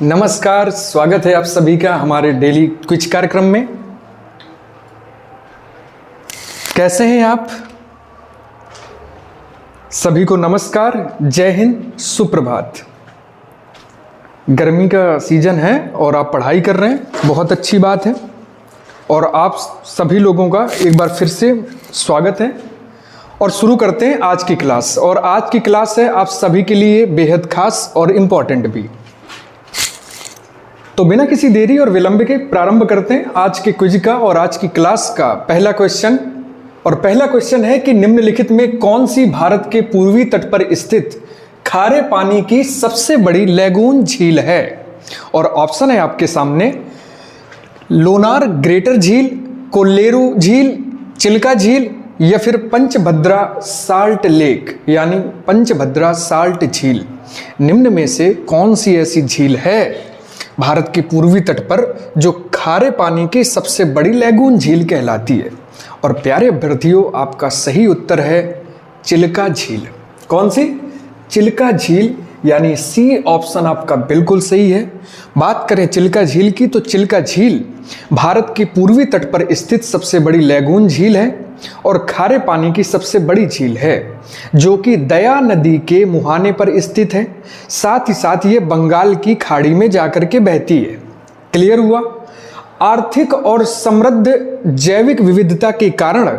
नमस्कार, स्वागत है आप सभी का हमारे डेली क्विज कार्यक्रम में। कैसे हैं आप सभी को नमस्कार, जय हिंद, सुप्रभात। गर्मी का सीजन है और आप पढ़ाई कर रहे हैं, बहुत अच्छी बात है। और आप सभी लोगों का एक बार फिर से स्वागत है और शुरू करते हैं आज की क्लास। और आज की क्लास है आप सभी के लिए बेहद खास और इम्पॉर्टेंट भी। तो बिना किसी देरी और विलंब के प्रारंभ करते हैं आज के क्विज का और आज की क्लास का पहला क्वेश्चन। और पहला क्वेश्चन है कि निम्नलिखित में कौन सी भारत के पूर्वी तट पर स्थित खारे पानी की सबसे बड़ी लैगून झील है। और ऑप्शन है आपके सामने लोनार ग्रेटर झील, कोल्लेरू झील, चिल्का झील या फिर पंचभद्रा साल्ट लेक यानी पंचभद्रा साल्ट झील। निम्न में से कौन सी ऐसी झील है भारत के पूर्वी तट पर जो खारे पानी की सबसे बड़ी लैगून झील कहलाती है। और प्यारे अभ्यर्थियों, आपका सही उत्तर है चिल्का झील। कौन सी? चिल्का झील, यानी सी ऑप्शन आपका बिल्कुल सही है। बात करें चिल्का झील की तो चिल्का झील भारत के पूर्वी तट पर स्थित सबसे बड़ी लैगून झील है और खारे पानी की सबसे बड़ी झील है जो कि दया नदी के मुहाने पर स्थित है। साथ ही साथ ये बंगाल की खाड़ी में जाकर के बहती है। क्लियर हुआ? आर्थिक और समृद्ध जैविक विविधता के कारण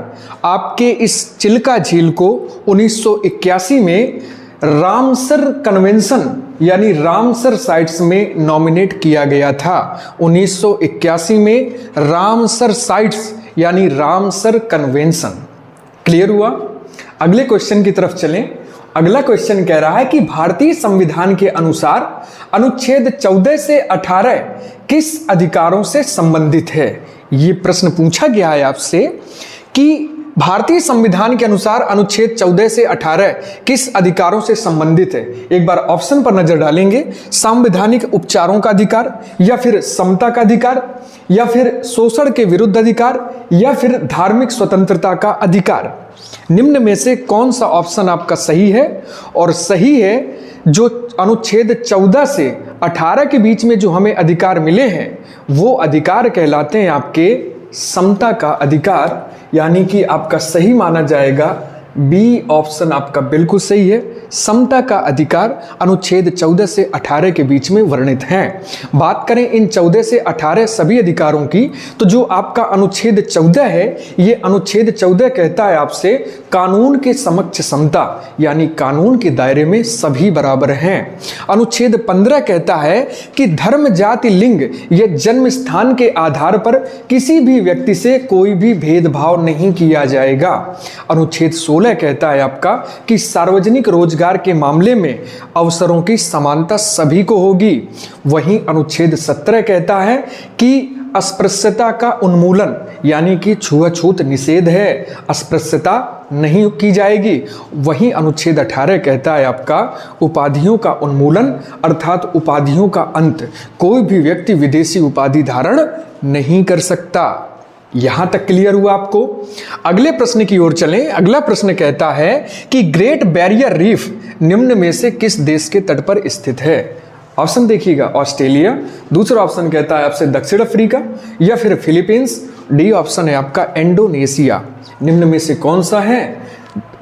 आपके इस चिल्का झील को 1981 में रामसर कन्वेंशन यानी रामसर साइट्स में नॉमिनेट किया गया था। 1981 में रामसर साइट्स यानी रामसर कन्वेंशन। क्लियर हुआ? अगले क्वेश्चन की तरफ चलें। अगला क्वेश्चन कह रहा है कि भारतीय संविधान के अनुसार अनुच्छेद 14 से 18 किस अधिकारों से संबंधित है। ये प्रश्न पूछा गया है आपसे कि भारतीय संविधान के अनुसार अनुच्छेद 14 से 18 किस अधिकारों से संबंधित है। एक बार ऑप्शन पर नजर डालेंगे। संवैधानिक उपचारों का अधिकार, या फिर समता का अधिकार, या फिर शोषण के विरुद्ध अधिकार, या फिर धार्मिक स्वतंत्रता का अधिकार। निम्न में से कौन सा ऑप्शन आपका सही है? और सही है जो अनुच्छेद 14 से 18 के बीच में जो हमें अधिकार मिले हैं वो अधिकार कहलाते हैं आपके समता का अधिकार, यानी कि आपका सही माना जाएगा बी ऑप्शन आपका बिल्कुल सही है। समता का अधिकार अनुच्छेद 14 से 18 के बीच में वर्णित हैं। बात करें इन 14 से 18 सभी अधिकारों की तो जो आपका अनुच्छेद 14 है, ये अनुच्छेद 14 कहता है आपसे कानून के समक्ष समता, यानी कानून के दायरे में सभी बराबर हैं। अनुच्छेद 15 कहता है कि धर्म, जाति, लिंग या जन्म स्थान के आधार पर किसी भी व्यक्ति से कोई भी भेदभाव नहीं किया जाएगा। अनुच्छेद 16 कहता है आपका कि सार्वजनिक रोजगार के मामले में अवसरों की समानता सभी को होगी। वहीं अनुच्छेद 17 कहता है कि अस्पृश्यता का उन्मूलन, यानी कि छुआछूत निषेध है, अस्पृश्यता नहीं की जाएगी। वहीं अनुच्छेद 18 कहता है आपका उपाधियों का उन्मूलन, अर्थात उपाधियों का अंत। कोई भी व्यक्ति विदेशी उपाधि धारण नहीं कर सकता। यहां तक क्लियर हुआ आपको? अगले प्रश्न की ओर चलें। अगला प्रश्न कहता है कि ग्रेट बैरियर रीफ निम्न में से किस देश के तट पर स्थित है। ऑप्शन देखिएगा, ऑस्ट्रेलिया, दूसरा ऑप्शन कहता है आपसे दक्षिण अफ्रीका या फिर फिलीपींस, डी ऑप्शन है आपका इंडोनेशिया। निम्न में से कौन सा है?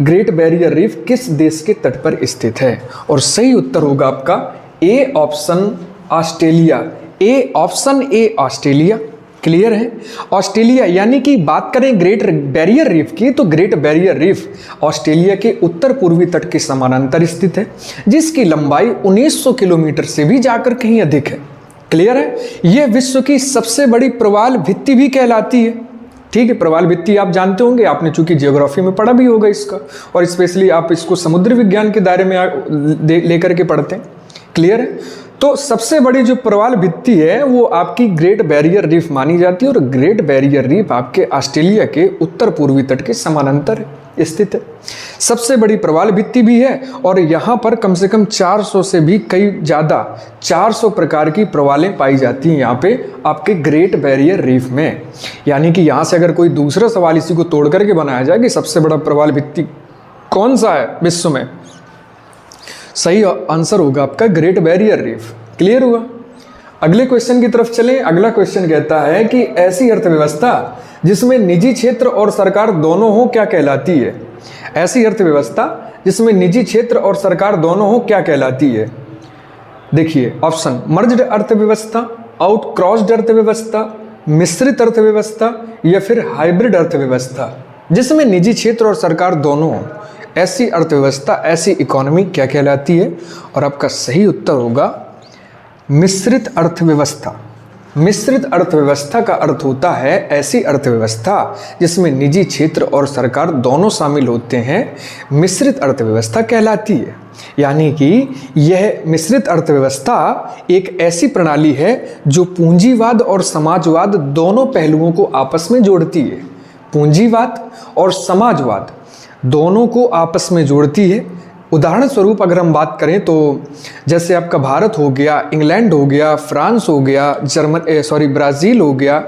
ग्रेट बैरियर रीफ किस देश के तट पर स्थित है? और सही उत्तर होगा आपका A option Australia. A option A Australia. Clear है? ऑस्ट्रेलिया, यानी कि बात करें ग्रेट बैरियर रीफ की तो ग्रेट बैरियर रीफ ऑस्ट्रेलिया के उत्तर पूर्वी तट के समानांतर स्थित है, जिसकी लंबाई 1900 किलोमीटर से भी जाकर कहीं अधिक है। क्लियर है? यह विश्व की सबसे बड़ी प्रवाल भित्ति भी कहलाती है। ठीक है, प्रवाल भित्ति आप जानते होंगे, आपने चूंकि जियोग्राफी में पढ़ा भी होगा इसका, और स्पेशली आप इसको समुद्र विज्ञान के दायरे में लेकर के पढ़ते हैं। क्लियर है? तो सबसे बड़ी जो प्रवाल भित्ति है वो आपकी ग्रेट बैरियर रीफ मानी जाती है, और ग्रेट बैरियर रीफ आपके ऑस्ट्रेलिया के उत्तर पूर्वी तट के समानांतर स्थित है। सबसे बड़ी प्रवाल भित्ति भी है और यहाँ पर कम से कम 400 से भी कई ज़्यादा 400 प्रकार की प्रवालें पाई जाती हैं यहाँ पे आपके ग्रेट बैरियर रीफ में। यानी कि यहाँ से अगर कोई दूसरा सवाल इसी को तोड़ करके बनाया जाए कि सबसे बड़ा प्रवाल भित्ति कौन सा है विश्व में, सही आंसर होगा आपका ग्रेट बैरियर रीफ। क्लियर हुआ? अगले क्वेश्चन की तरफ चलें। अगला क्वेश्चन कहता है कि ऐसी अर्थव्यवस्था जिसमें निजी क्षेत्र और सरकार दोनों हो क्या कहलाती है? ऐसी अर्थव्यवस्था जिसमें निजी क्षेत्र और सरकार दोनों हो क्या कहलाती है? देखिए ऑप्शन, मर्ज्ड अर्थव्यवस्था, आउटक्रॉस्ड अर्थव्यवस्था, मिश्रित अर्थव्यवस्था या फिर हाइब्रिड अर्थव्यवस्था जिसमें निजी क्षेत्र और सरकार दोनों हो। ऐसी अर्थव्यवस्था, ऐसी इकोनॉमी क्या कहलाती है? और आपका सही उत्तर होगा मिश्रित अर्थव्यवस्था। मिश्रित अर्थव्यवस्था का अर्थ होता है ऐसी अर्थव्यवस्था जिसमें निजी क्षेत्र और सरकार दोनों शामिल होते हैं, मिश्रित अर्थव्यवस्था कहलाती है। यानी कि यह मिश्रित अर्थव्यवस्था एक ऐसी प्रणाली है जो पूंजीवाद और समाजवाद दोनों पहलुओं को आपस में जोड़ती है। पूंजीवाद और समाजवाद दोनों को आपस में जोड़ती है। उदाहरण स्वरूप अगर हम बात करें तो जैसे आपका भारत हो गया, इंग्लैंड हो गया, फ्रांस हो गया, ब्राज़ील हो गया,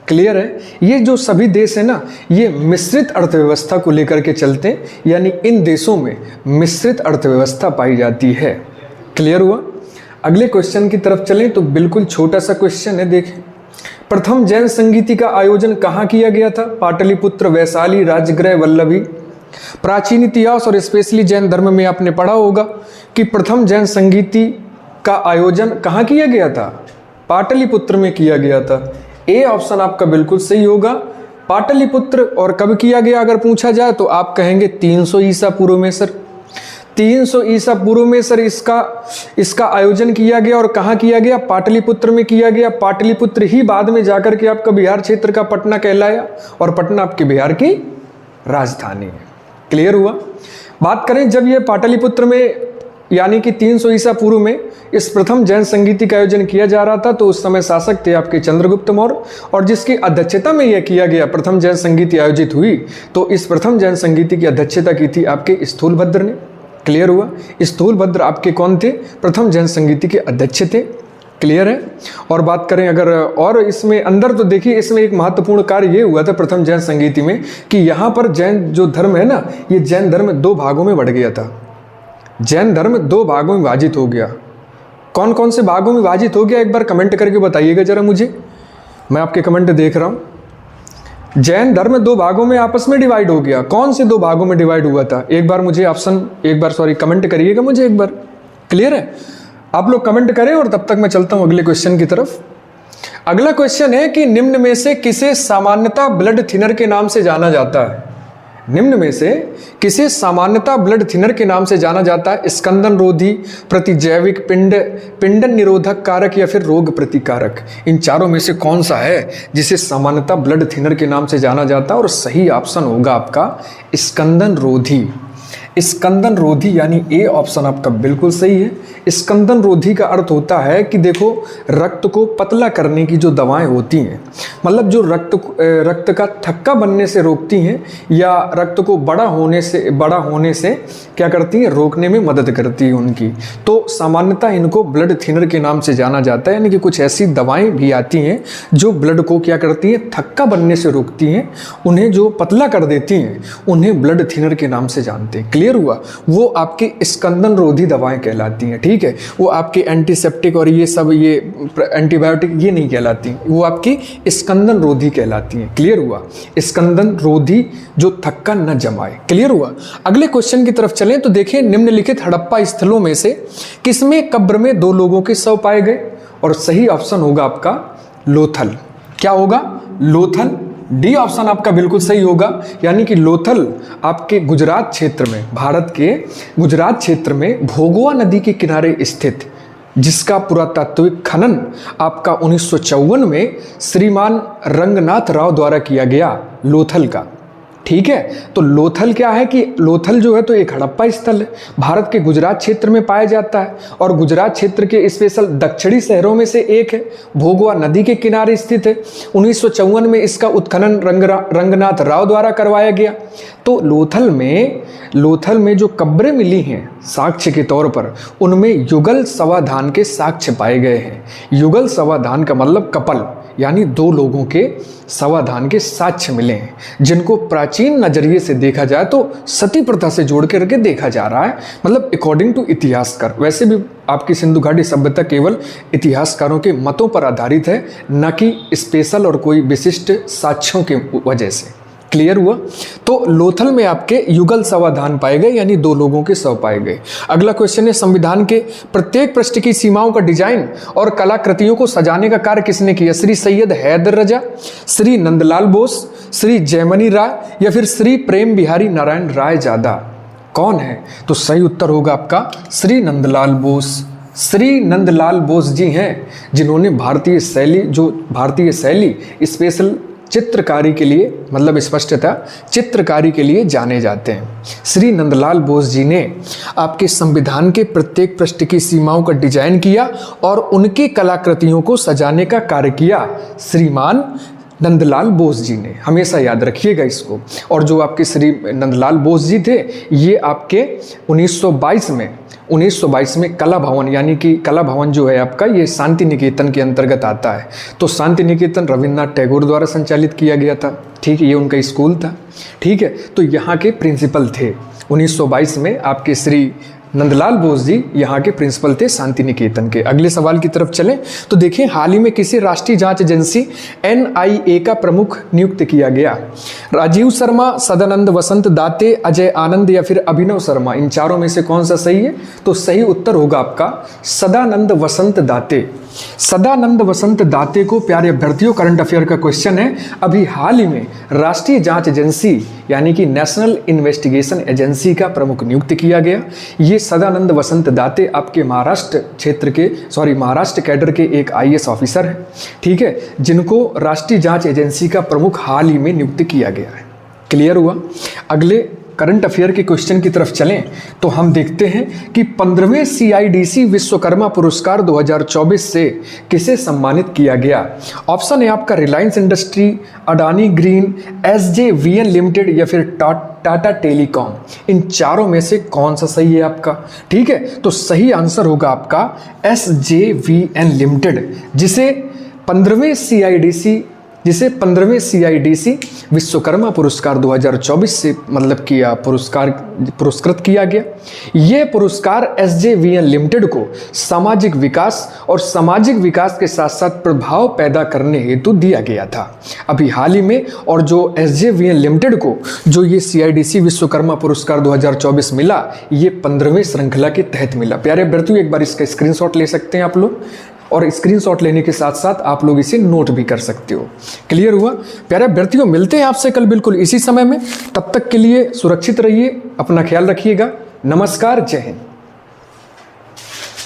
क्लियर है? ये जो सभी देश है ना, ये मिश्रित अर्थव्यवस्था को लेकर के चलते हैं, यानी इन देशों में मिश्रित अर्थव्यवस्था पाई जाती है। क्लियर हुआ? अगले क्वेश्चन की तरफ चलें तो बिल्कुल छोटा सा क्वेश्चन है, देखें। प्रथम जैन संगीति का आयोजन कहाँ किया गया था? पाटलिपुत्र, वैशाली, राजगृह, वल्लभी। प्राचीन इतिहास और स्पेशली जैन धर्म में आपने पढ़ा होगा कि प्रथम जैन संगीति का आयोजन कहाँ किया गया था? पाटलिपुत्र में किया गया था। ए ऑप्शन आपका बिल्कुल सही होगा, पाटलिपुत्र। और कब किया गया अगर पूछा जाए तो आप कहेंगे 300 ईसा पूर्व में सर। 300 ईसा पूर्व में सर इसका आयोजन किया गया। और कहाँ किया गया? पाटलिपुत्र में किया गया। पाटलिपुत्र ही बाद में जाकर के आपका बिहार क्षेत्र का पटना कहलाया, और पटना आपके बिहार की राजधानी है। क्लियर हुआ? बात करें जब ये पाटलिपुत्र में यानी कि 300 ईसा पूर्व में इस प्रथम जैन संगीति का आयोजन किया जा रहा था, तो उस समय शासक थे आपके चंद्रगुप्त मौर्य, और जिसकी अध्यक्षता में यह किया गया, प्रथम जैन संगीति आयोजित हुई, तो इस प्रथम जैन संगीति की अध्यक्षता की थी आपके स्थूलभद्र ने। क्लियर हुआ? स्थूलभद्र आपके कौन थे? प्रथम जैन संगीति के अध्यक्ष थे। क्लियर है? और बात करें अगर और इसमें अंदर तो देखिए, इसमें एक महत्वपूर्ण कार्य ये हुआ था प्रथम जैन संगीति में कि यहाँ पर जैन जो धर्म है ना, ये जैन धर्म 2 भागों में बढ़ गया था। जैन धर्म 2 भागों में विभाजित हो गया। कौन कौन से भागों में विभाजित हो गया एक बार कमेंट करके बताइएगा जरा मुझे, मैं आपके कमेंट देख रहा हूँ। जैन धर्म 2 भागों में आपस में डिवाइड हो गया। कौन से 2 भागों में डिवाइड हुआ था? एक बार मुझे कमेंट करिएगा मुझे एक बार। क्लियर है? आप लोग कमेंट करें और तब तक मैं चलता हूं अगले क्वेश्चन की तरफ। अगला क्वेश्चन है कि निम्न में से किसे सामान्यतः ब्लड थिनर के नाम से जाना जाता है? निम्न में से किसे सामान्यतः ब्लड थिनर के नाम से जाना जाता है? स्कंदन रोधी, प्रतिजैविक, पिंडन निरोधक कारक या फिर रोग प्रतिकारक। इन चारों में से कौन सा है जिसे सामान्यतः ब्लड थिनर के नाम से जाना जाता है? और सही ऑप्शन होगा आपका स्कंदन रोधी। स्कंदन रोधी यानी ए ऑप्शन आपका बिल्कुल सही है। स्कंदन रोधी का अर्थ होता है कि देखो, रक्त को पतला करने की जो दवाएं होती हैं, मतलब जो रक्त का थक्का बनने से रोकती हैं या रक्त को बड़ा होने से क्या करती हैं? रोकने में मदद करती है उनकी। तो सामान्यतः इनको ब्लड थिनर के नाम से जाना जाता है। यानी कि कुछ ऐसी दवाएं भी आती हैं जो ब्लड को क्या करती हैं? थक्का बनने से रोकती हैं, उन्हें जो पतला कर देती हैं उन्हें ब्लड थिनर के नाम से जानते हैं। क्लियर हुआ? वो आपकी स्कंदन रोधी दवाएं कहलाती हैं। ठीक है? वो आपके एंटीसेप्टिक और ये सब ये एंटीबायोटिक ये नहीं कहलाती, वो आपकी स्कंदन रोधी कहलाती हैं। क्लियर हुआ? स्कंदन रोधी जो थक्का न जमाए। क्लियर हुआ? अगले क्वेश्चन की तरफ चलें तो देखिए, निम्नलिखित हड़प्पा स्थलों में से किसमें कब्र में 2 लोगों के शव पाए गए? और सही ऑप्शन होगा आपका लोथल। क्या होगा? लोथल। डी ऑप्शन आपका बिल्कुल सही होगा। यानी कि लोथल आपके गुजरात क्षेत्र में, भारत के गुजरात क्षेत्र में भोगवा नदी के किनारे स्थित, जिसका पुरातात्विक खनन आपका 1954 में श्रीमान रंगनाथ राव द्वारा किया गया, लोथल का। ठीक है? तो लोथल क्या है कि लोथल जो है तो एक हड़प्पा स्थल है, भारत के गुजरात क्षेत्र में पाया जाता है और गुजरात क्षेत्र के स्पेशल दक्षिणी शहरों में से एक है। भोगवा नदी के किनारे स्थित है। 1954 में इसका उत्खनन रंगनाथ राव द्वारा करवाया गया। तो लोथल में जो कब्रें मिली हैं साक्ष्य के तौर पर, उनमें युगल सवाधान के साक्ष्य पाए गए हैं। युगल सवाधान का मतलब कपल, यानी दो लोगों के समाधान के साक्ष्य मिले हैं, जिनको प्राचीन नजरिए से देखा जाए तो सती प्रथा से जोड़ के रखे देखा जा रहा है, मतलब अकॉर्डिंग टू इतिहासकार। वैसे भी आपकी सिंधु घाटी सभ्यता केवल इतिहासकारों के मतों पर आधारित है, न कि स्पेशल और कोई विशिष्ट साक्ष्यों के वजह से। क्लियर हुआ? तो लोथल में आपके युगल समाधान पाए गए, यानी दो लोगों के शव पाए गए। अगला क्वेश्चन है, संविधान के प्रत्येक पृष्ठ की सीमाओं का डिजाइन और कलाकृतियों को सजाने का कार्य किसने किया? श्री सैयद हैदर रजा, श्री नंदलाल बोस, श्री जयमनी राय या फिर श्री प्रेम बिहारी नारायण राय जादा? कौन है? तो सही उत्तर होगा आपका श्री नंदलाल बोस। श्री नंदलाल बोस जी हैं जिन्होंने भारतीय शैली स्पेशल चित्रकारी के लिए, मतलब स्पष्टता चित्रकारी के लिए जाने जाते हैं। श्री नंदलाल बोस जी ने आपके संविधान के प्रत्येक पृष्ठ की सीमाओं का डिजाइन किया और उनकी कलाकृतियों को सजाने का कार्य किया श्रीमान नंदलाल बोस जी ने। हमेशा याद रखिएगा इसको। और जो आपके श्री नंदलाल बोस जी थे, ये आपके 1922 में कला भवन, यानी कि कला भवन जो है आपका, ये शांति निकेतन के अंतर्गत आता है। तो शांति निकेतन रविन्द्रनाथ टैगोर द्वारा संचालित किया गया था, ठीक है, ये उनका स्कूल था, ठीक है। तो यहाँ के प्रिंसिपल थे 1922 में आपके श्री नंदलाल बोस जी यहाँ के प्रिंसिपल थे शांति निकेतन के। अगले सवाल की तरफ चलें तो देखिए, हाल ही में किसी राष्ट्रीय जांच एजेंसी NIA का प्रमुख नियुक्त किया गया? राजीव शर्मा, सदानंद वसंत दाते, अजय आनंद या फिर अभिनव शर्मा? इन चारों में से कौन सा सही है? तो सही उत्तर होगा आपका सदानंद वसंत दाते। सदानंद वसंत दाते को, प्यारे अभ्यर्थियों, करंट अफेयर का क्वेश्चन है, अभी हाल ही में राष्ट्रीय जांच एजेंसी यानी कि नेशनल इन्वेस्टिगेशन एजेंसी का प्रमुख नियुक्त किया गया। ये सदानंद वसंत दाते आपके महाराष्ट्र कैडर के एक IAS ऑफिसर हैं, ठीक है, जिनको राष्ट्रीय जांच एजेंसी का प्रमुख हाल ही में नियुक्त किया गया है। क्लियर हुआ? अगले करंट अफेयर के क्वेश्चन की तरफ चलें तो हम देखते हैं कि 15वें CIDC विश्वकर्मा पुरस्कार 2024 से किसे सम्मानित किया गया? ऑप्शन है आपका Reliance industry, Adani green, SJVN limited या फिर टाटा टेलीकॉम। इन चारों में से कौन सा सही है आपका? ठीक है, तो सही आंसर होगा आपका SJVN लिमिटेड, जिसे 15वें CIDC विश्वकर्मा पुरस्कार 2024 से मतलब किया पुरस्कृत किया गया। ये पुरस्कार SJVN लिमिटेड को सामाजिक विकास के साथ साथ प्रभाव पैदा करने हेतु दिया गया था अभी हाल ही में। और जो SJVN लिमिटेड को जो ये CIDC विश्वकर्मा पुरस्कार 2024 मिला, ये 15वें श्रृंखला के तहत मिला। प्यारे अभ्यर्थियों, एक बार इसका स्क्रीनशॉट ले सकते हैं आप लोग, और स्क्रीनशॉट लेने के साथ साथ आप लोग इसे नोट भी कर सकते हो। क्लियर हुआ? प्यारे अभ्यर्थियों, मिलते हैं आपसे कल बिल्कुल इसी समय में। तब तक के लिए सुरक्षित रहिए, अपना ख्याल रखिएगा। नमस्कार, जय हिंद।